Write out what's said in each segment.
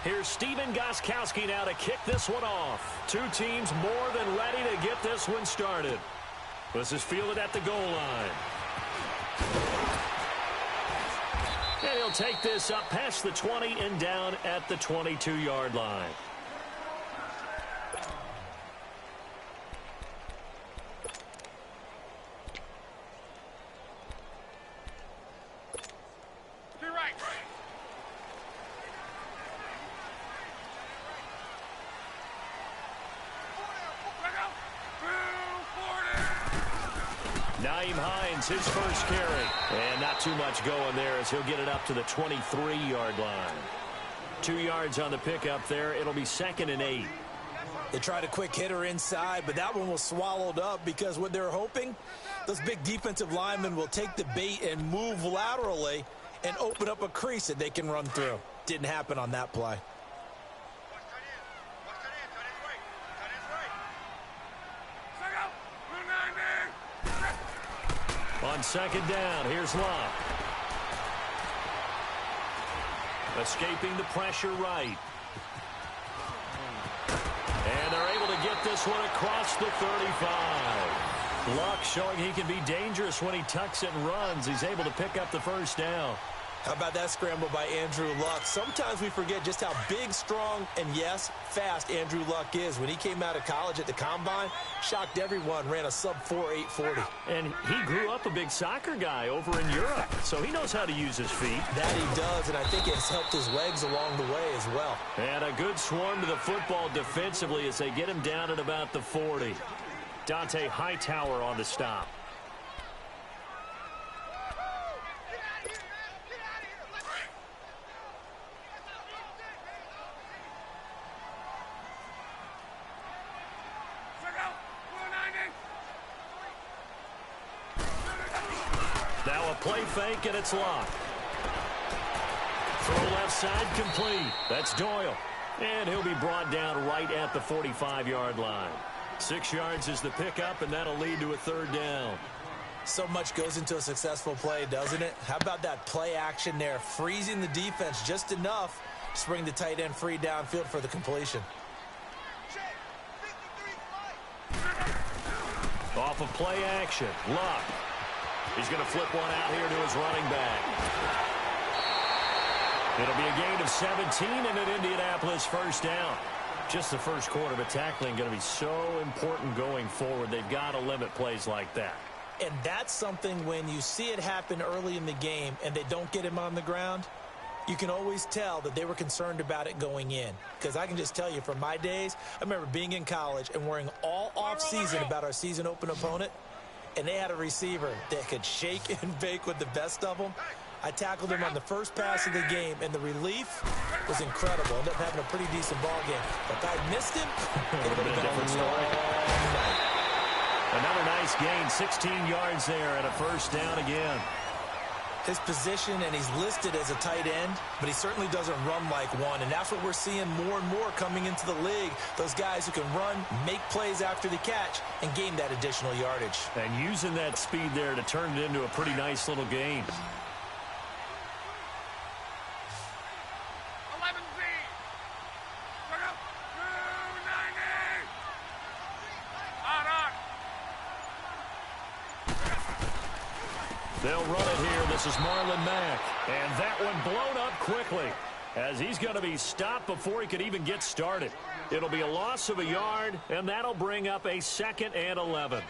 Here's Steven Gostkowski now to kick this one off. Two teams more than ready to get this one started. This is fielded at the goal line. And he'll take this up past the 20 and down at the 22-yard line. His first carry, and not too much going there as he'll get it up to the 23-yard line. 2 yards on the pickup there. It'll be 2nd and 8. They tried a quick hitter inside, but that one was swallowed up because what they're hoping, those big defensive linemen will take the bait and move laterally and open up a crease that they can run through. Didn't happen on that play. On 2nd down, here's Locke. Escaping the pressure right. And they're able to get this one across the 35. Locke showing he can be dangerous when he tucks it and runs. He's able to pick up the first down. How about that scramble by Andrew Luck? Sometimes we forget just how big, strong, and, yes, fast Andrew Luck is. When he came out of college at the Combine, shocked everyone, ran a sub-4 840. And he grew up a big soccer guy over in Europe, so he knows how to use his feet. That he does, and I think it's helped his legs along the way as well. And a good swarm to the football defensively as they get him down at about the 40. Dante Hightower on the stop. Now a play fake, and it's Locke. Throw left side complete. That's Doyle. And he'll be brought down right at the 45-yard line. 6 yards is the pickup, and that'll lead to a 3rd down. So much goes into a successful play, doesn't it? How about that play action there, freezing the defense just enough to bring the tight end free downfield for the completion. Off of play action, Locke. He's going to flip one out here to his running back. It'll be a gain of 17 and an Indianapolis first down. Just the first quarter, but tackling going to be so important going forward. They've got to limit plays like that. And that's something when you see it happen early in the game and they don't get him on the ground, you can always tell that they were concerned about it going in. Because I can just tell you from my days, I remember being in college and worrying all off-season about our season open opponent. And they had a receiver that could shake and bake with the best of them. I tackled him on the first pass of the game, and the relief was incredible. Ended up having a pretty decent ball game. But if I missed him, it would have been a different story. Another nice gain, 16 yards there, and a first down again. His position, and he's listed as a tight end, but he certainly doesn't run like one, and that's what we're seeing more and more coming into the league. Those guys who can run, make plays after the catch, and gain that additional yardage. And using that speed there to turn it into a pretty nice little gain. They'll run it here. This is Marlon Mack. And that one blown up quickly as he's going to be stopped before he could even get started. It'll be a loss of a yard, and that'll bring up a 2nd and 11.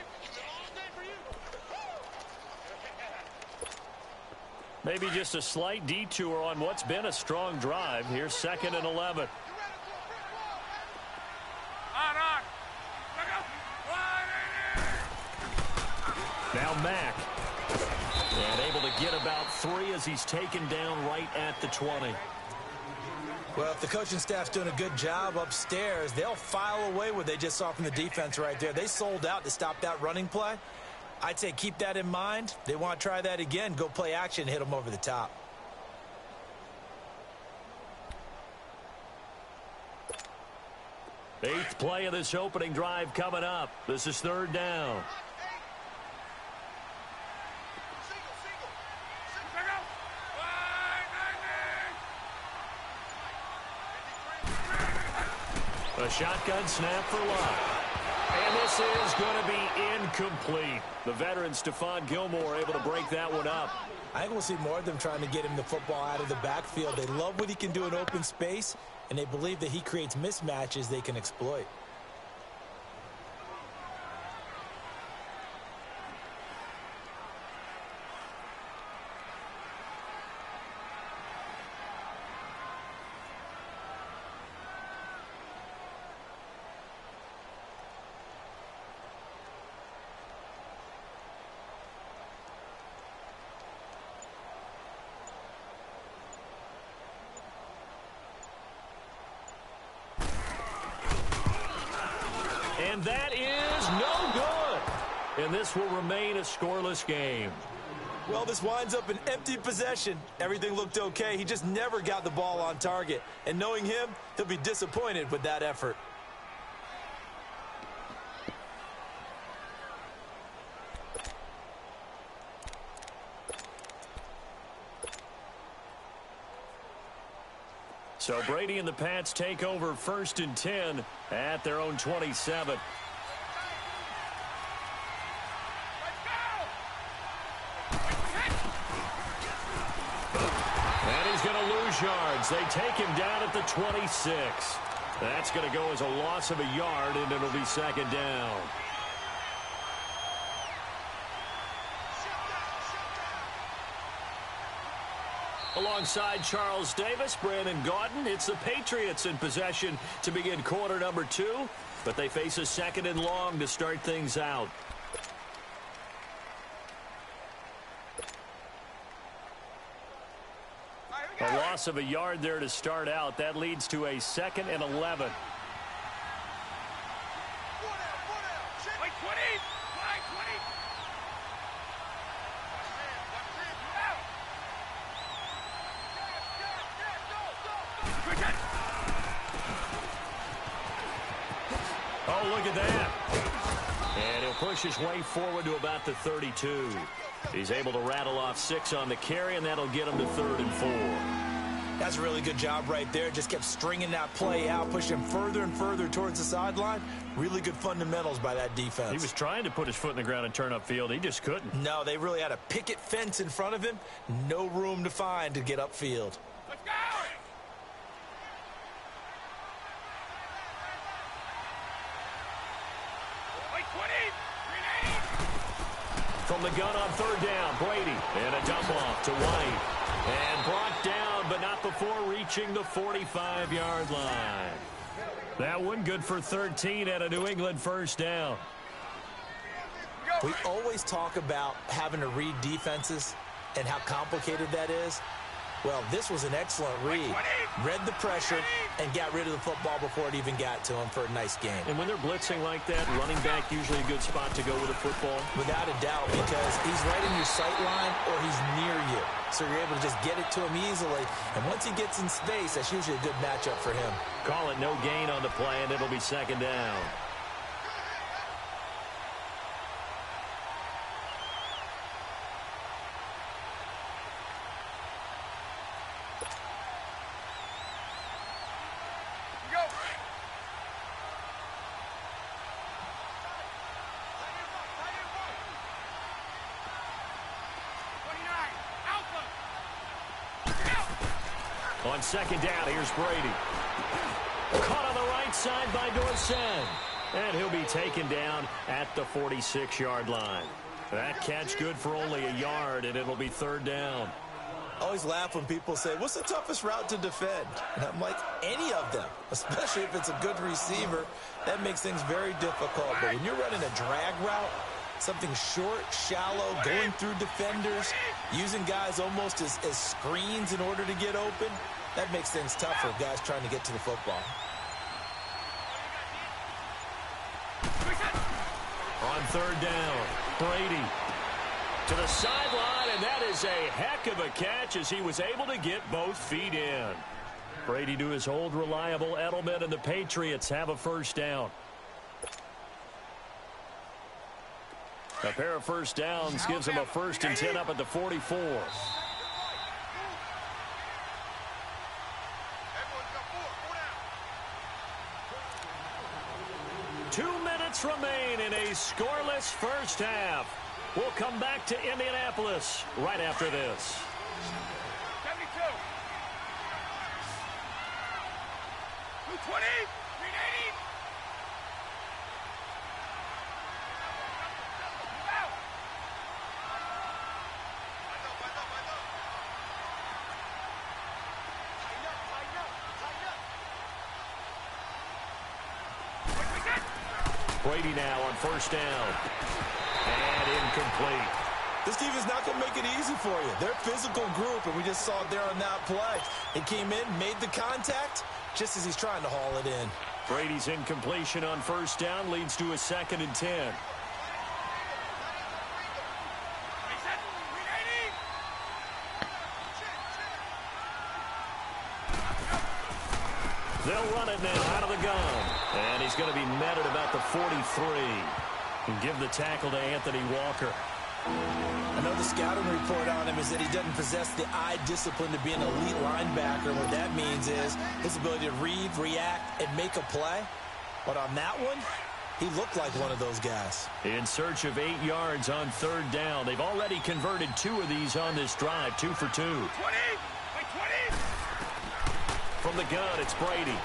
Maybe just a slight detour on what's been a strong drive. Here's 2nd and 11. Now Mack. And able to get about 3 as he's taken down right at the 20. Well, if the coaching staff's doing a good job upstairs, they'll file away what they just saw from the defense right there. They sold out to stop that running play. I'd say keep that in mind. They want to try that again. Go play action, hit them over the top. Eighth play of this opening drive coming up. This is 3rd down. A shotgun snap for Locke. And this is going to be incomplete. The veteran Stephon Gilmore able to break that one up. I think we'll see more of them trying to get him the football out of the backfield. They love what he can do in open space, and they believe that he creates mismatches they can exploit. And that is no good. And this will remain a scoreless game. Well, this winds up an empty possession. Everything looked okay. He just never got the ball on target. And knowing him, he'll be disappointed with that effort. So Brady and the Pats take over 1st and 10 at their own 27. And he's going to lose yards. They take him down at the 26. That's going to go as a loss of a yard, and it'll be 2nd down. Alongside Charles Davis, Brandon Gaudin, it's the Patriots in possession to begin quarter number 2, but they face a 2nd and long to start things out. A loss of a yard there to start out. That leads to a 2nd and 11. Oh, look at that. And he'll push his way forward to about the 32. He's able to rattle off 6 on the carry, and that'll get him to 3rd and 4. That's a really good job right there. Just kept stringing that play out, pushing him further and further towards the sideline. Really good fundamentals by that defense. He was trying to put his foot in the ground and turn upfield. He just couldn't. No, they really had a picket fence in front of him. No room to find to get upfield. Let's go! From the gun on 3rd down, Brady. And a dump off to White. And brought down, but not before reaching the 45-yard line. That one good for 13 at a New England 1st down. We always talk about having to read defenses and how complicated that is. Well, this was an excellent read. Read the pressure and got rid of the football before it even got to him for a nice game. And when they're blitzing like that, running back usually a good spot to go with a football. Without a doubt, because he's right in your sight line or he's near you. So you're able to just get it to him easily. And once he gets in space, that's usually a good matchup for him. Call it no gain on the play, and it'll be 2nd down. On 2nd down, here's Brady. Caught on the right side by Dorsett. And he'll be taken down at the 46-yard line. That catch good for only a yard, and it'll be 3rd down. I always laugh when people say, what's the toughest route to defend? And I'm like, any of them, especially if it's a good receiver. That makes things very difficult. But when you're running a drag route, something short, shallow, going through defenders, using guys almost as screens in order to get open, that makes things tough for guys trying to get to the football. On 3rd down, Brady to the sideline, and that is a heck of a catch as he was able to get both feet in. Brady to his old reliable Edelman, and the Patriots have a 1st down. A pair of 1st downs gives him a 1st and 10 up at the 44. minutes remain in a scoreless first half. We'll come back to Indianapolis right after this. 72. 220. 380. Brady now on first down. And incomplete. This defense is not going to make it easy for you. They're a physical group, and we just saw it there on that play. He came in, made the contact, just as he's trying to haul it in. Brady's incompletion on first down leads to a 2nd and 10. They'll run it now out of the gun. And he's going to be met at about the 43. And give the tackle to Anthony Walker. I know the scouting report on him is that he doesn't possess the eye discipline to be an elite linebacker. What that means is his ability to read, react, and make a play. But on that one, he looked like one of those guys. In search of 8 yards on 3rd down. They've already converted 2 of these on this drive, 2 for 2. 20. From the gun, it's Brady.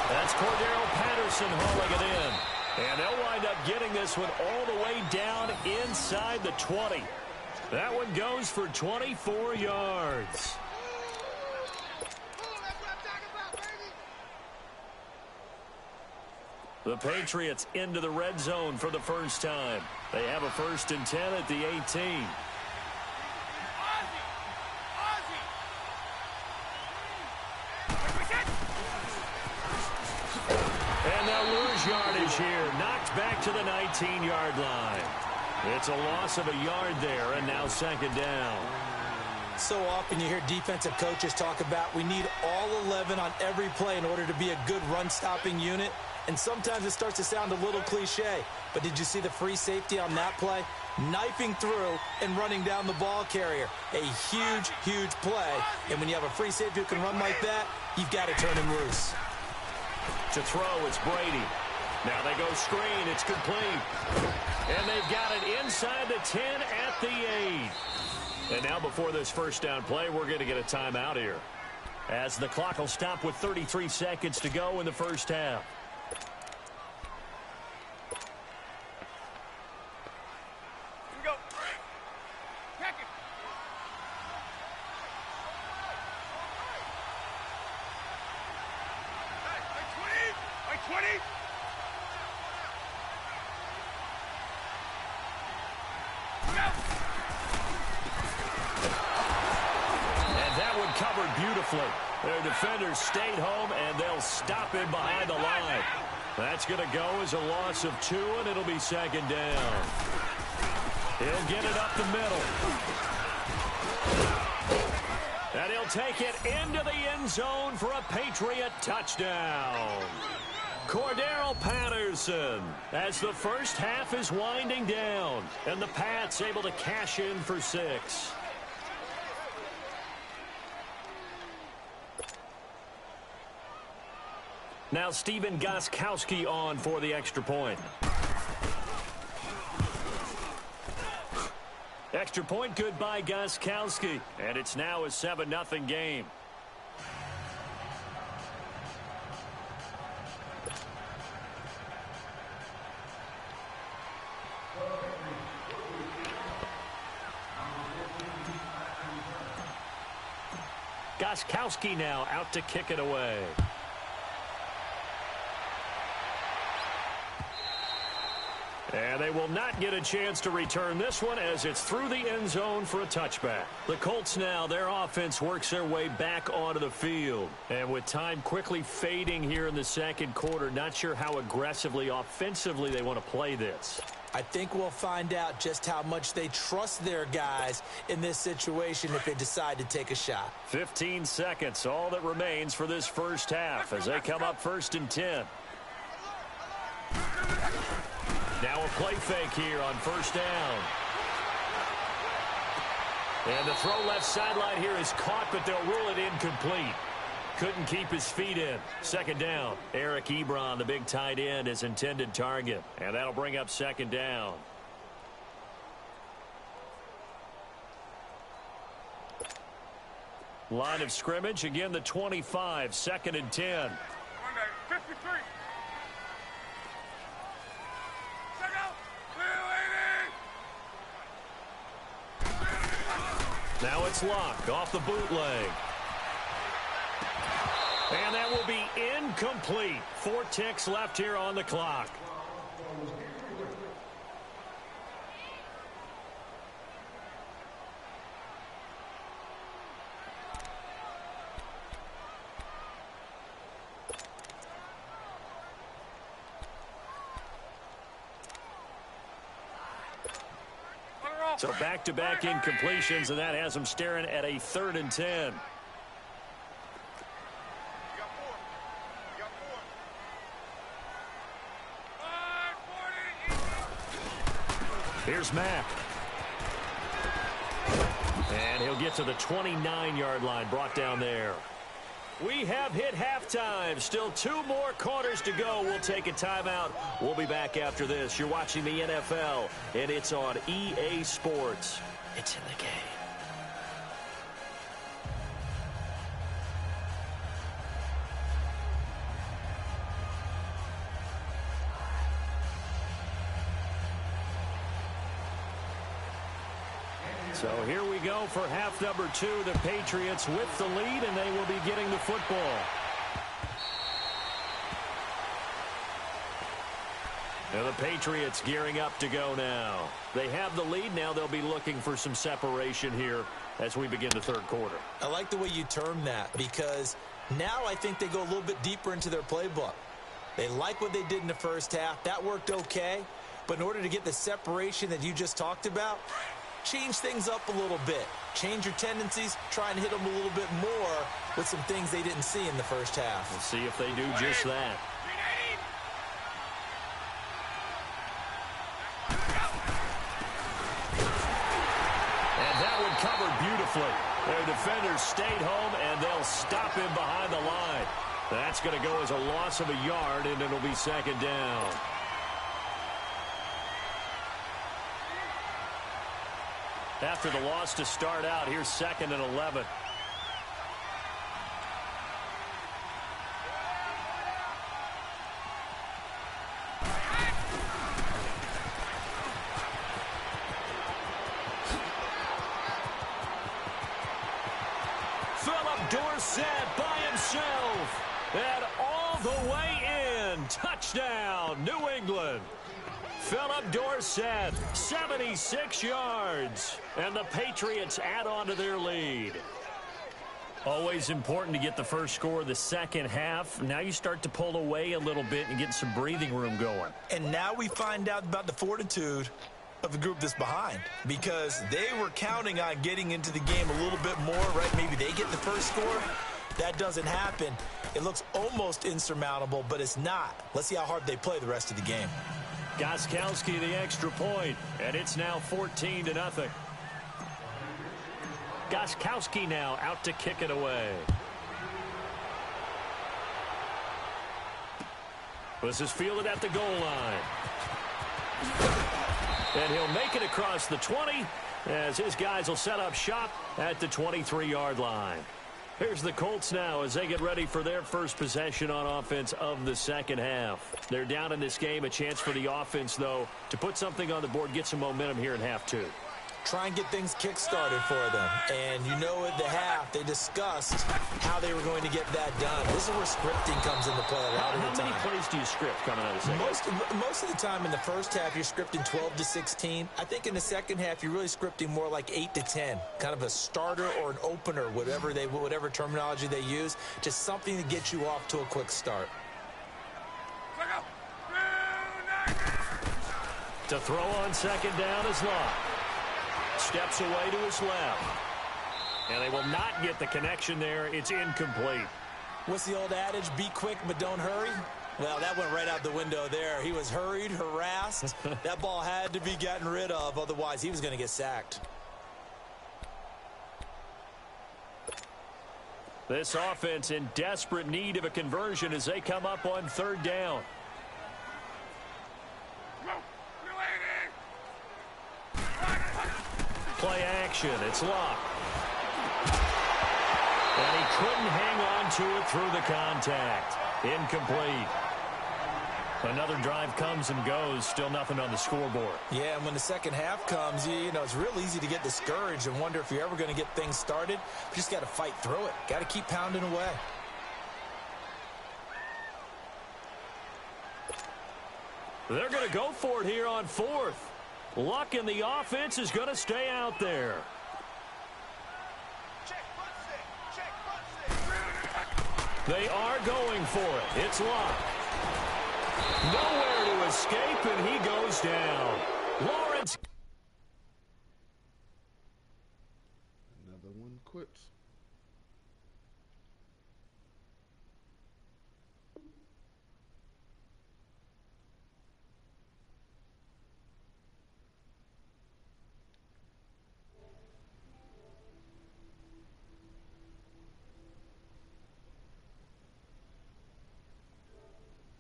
That's Cordero Patterson hauling it in. And they'll wind up getting this one all the way down inside the 20. That one goes for 24 yards. The Patriots into the red zone for the first time. They have a 1st and 10 at the 18. And they'll lose yardage here. Knocked back to the 19-yard line. It's a loss of a yard there, and now 2nd down. So often you hear defensive coaches talk about we need all 11 on every play in order to be a good run-stopping unit. And sometimes it starts to sound a little cliche. But did you see the free safety on that play? Knifing through and running down the ball carrier. A huge, huge play. And when you have a free safety who can run like that, you've got to turn him loose. To throw, it's Brady. Now they go screen. It's complete. And they've got it inside the 10 at the 8. And now before this first down play, we're going to get a timeout here, as the clock will stop with 33 seconds to go in the first half. Their defenders stayed home, and they'll stop him behind the line. That's going to go as a loss of 2, and it'll be 2nd down. He'll get it up the middle. And he'll take it into the end zone for a Patriot touchdown. Cordero Patterson, as the first half is winding down, and the Pats able to cash in for 6. Now Stephen Gostkowski on for the extra point. Extra point good by Gostkowski. And it's now a 7-0 game. Gostkowski now out to kick it away. And they will not get a chance to return this one, as it's through the end zone for a touchback. The Colts now, their offense works their way back onto the field. And with time quickly fading here in the second quarter, not sure how aggressively, offensively they want to play this. I think we'll find out just how much they trust their guys in this situation if they decide to take a shot. 15 seconds, all that remains for this first half as they come up 1st and 10. Now a play fake here on first down. And the throw left sideline here is caught, but they'll rule it incomplete. Couldn't keep his feet in. Second down. Eric Ebron, the big tight end, is intended target. And that'll bring up second down. Line of scrimmage, again the 25, 2nd and 10. 53. Now it's locked off the bootleg. And that will be incomplete. 4 ticks left here on the clock. So back-to-back incompletions, and that has them staring at a 3rd and 10. Here's Mack. And he'll get to the 29-yard line, brought down there. We have hit halftime. Still 2 more quarters to go. We'll take a timeout. We'll be back after this. You're watching the NFL, and it's on EA Sports. It's in the game. So here we go for half number 2. The Patriots with the lead, and they will be getting the football. Now the Patriots gearing up to go now. They have the lead. Now they'll be looking for some separation here as we begin the 3rd quarter. I like the way you term that, because now I think they go a little bit deeper into their playbook. They like what they did in the first half. That worked okay. But in order to get the separation that you just talked about, change things up a little bit. Change your tendencies. Try and hit them a little bit more with some things they didn't see in the first half. We'll see if they do just that. And that one covered beautifully. Their defenders stayed home, and they'll stop him behind the line. That's going to go as a loss of a yard, and it'll be 2nd down. After the loss to start out, here's 2nd and 11. Philip Dorsett by himself. And all the way in. Touchdown, New England. Philip Dorsett, 76 yards. And the Patriots add on to their lead. Always important to get the first score of the second half. Now you start to pull away a little bit and get some breathing room going. And now we find out about the fortitude of the group that's behind, because they were counting on getting into the game a little bit more, right? Maybe they get the first score. That doesn't happen. It looks almost insurmountable, but it's not. Let's see how hard they play the rest of the game. Gostkowski the extra point, and it's now 14-0. Gostkowski now out to kick it away. This is fielded at the goal line. And he'll make it across the 20 as his guys will set up shop at the 23-yard line. Here's the Colts now as they get ready for their first possession on offense of the second half. They're down in this game. A chance for the offense, though, to put something on the board, get some momentum here in half 2. Try and get things kick-started for them. And you know at the half, they discussed how they were going to get that done. This is where scripting comes into play a lot of the time. How many plays do you script coming out of the second? Most of the time in the first half, you're scripting 12 to 16. I think in the second half, you're really scripting more like 8 to 10. Kind of a starter or an opener, whatever terminology they use. Just something to get you off to a quick start. To throw on second down is Locke. Steps away to his left. And they will not get the connection there. It's incomplete. What's the old adage? Be quick, but don't hurry? Well, that went right out the window there. He was hurried, harassed. That ball had to be gotten rid of. Otherwise, he was going to get sacked. This offense in desperate need of a conversion as they come up on third down. Play action. It's locked. And he couldn't hang on to it through the contact. Incomplete. Another drive comes and goes. Still nothing on the scoreboard. Yeah, and when the second half comes, you know, it's real easy to get discouraged and wonder if you're ever going to get things started. You just got to fight through it. Got to keep pounding away. They're going to go for it here on fourth. Luck in the offense is going to stay out there. They are going for it. It's locked. Nowhere to escape, and he goes down. Lawrence